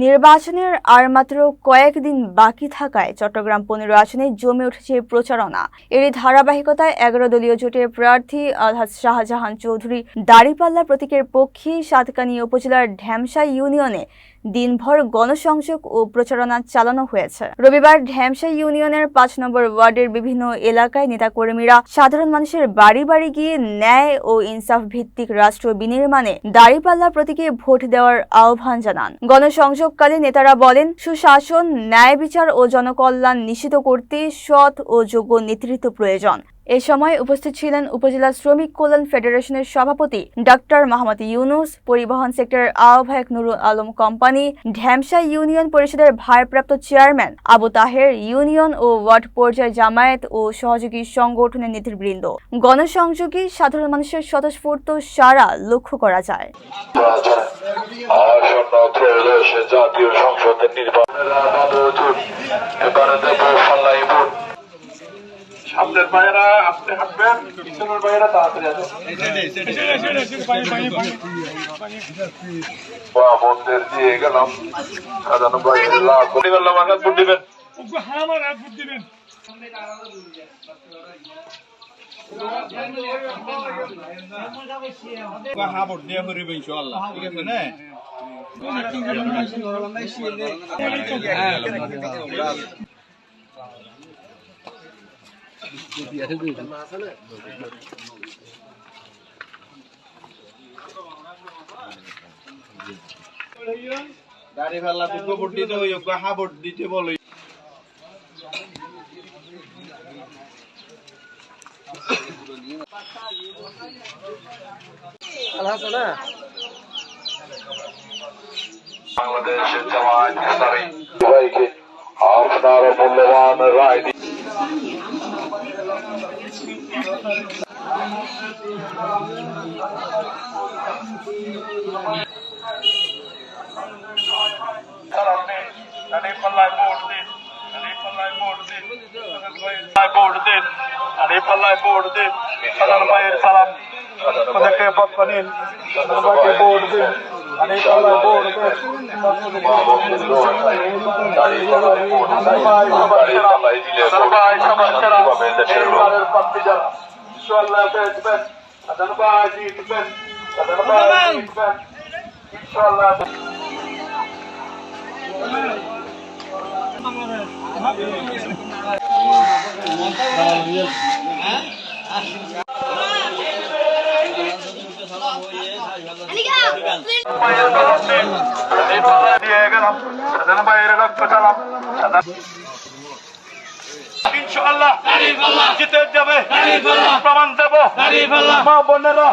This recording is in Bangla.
নির্বাচনের আর মাত্র কয়েকদিন বাকি থাকায় চট্টগ্রাম ১৫ আসনে জমে উঠেছে প্রচারণা। এরই ধারাবাহিকতায় ১১ দলীয় জোটের প্রার্থী আলহাজ শাহজাহান চৌধুরী দাঁড়িপাল্লা প্রতীকের পক্ষে সাতকানিয়া উপজেলার ঢ্যামসা ইউনিয়নে দিনভর গণসংযোগ ও প্রচারণা চালানো হয়েছে। রবিবার ঢ্যামসা ইউনিয়নের ৫ নম্বর ওয়ার্ডের বিভিন্ন এলাকায় নেতাকর্মীরা সাধারণ মানুষের বাড়ি বাড়ি গিয়ে ন্যায় ও ইনসাফ ভিত্তিক রাষ্ট্র বিনির্মাণে দাঁড়িপাল্লা প্রতীকে ভোট দেওয়ার আহ্বান জানান। গণসংযোগকালে নেতারা বলেন, সুশাসন, ন্যায় বিচার ও জনকল্যাণ নিশ্চিত করতে সৎ ও যোগ্য নেতৃত্ব প্রয়োজন। এ সময় উপস্থিত ছিলেন উপজেলা শ্রমিক কল্যাণ ফেডারেশনের সভাপতি ডক্টর মোহাম্মদ ইউনুস, পরিবহন সেক্টরের আহ্বায়ক নুরুল আলম কোম্পানি, ঢ্যামসা ইউনিয়ন পরিষদের ভারপ্রাপ্ত চেয়ারম্যান আবু তাহের, ইউনিয়ন ও ওয়ার্ড পর্যায়ে জামায়াত ও সহযোগী সংগঠনের নেতৃবৃন্দ। গণসংযোগে সাধারণ মানুষের স্বতঃস্ফূর্ত সাড়া লক্ষ্য করা যায়। জাতীয় সংসদের নির্বাচনের সামনের বাইরা আপনি হাঁটবেন, পিছনের বাইরা তাড়াতাড়ি বন্ধের দিয়ে গেলাম। সাজানো ভোট দিবেন। ভোট দিয়ে করিবে ইনশাআল্লাহ, ঠিক আছে না? দাঁড়িপাল্লা ভোট দিতে ভোট দিতে বলো। বাংলাদেশের জামায়াত ইসলামী সবাইকে আপনার মূল্যবান রায় সালাম পক্ষ নিন, ভোট দিন। ইনশাআল্লাহ জিতে যাবে, প্রমাণ দেব। মা বোনেরা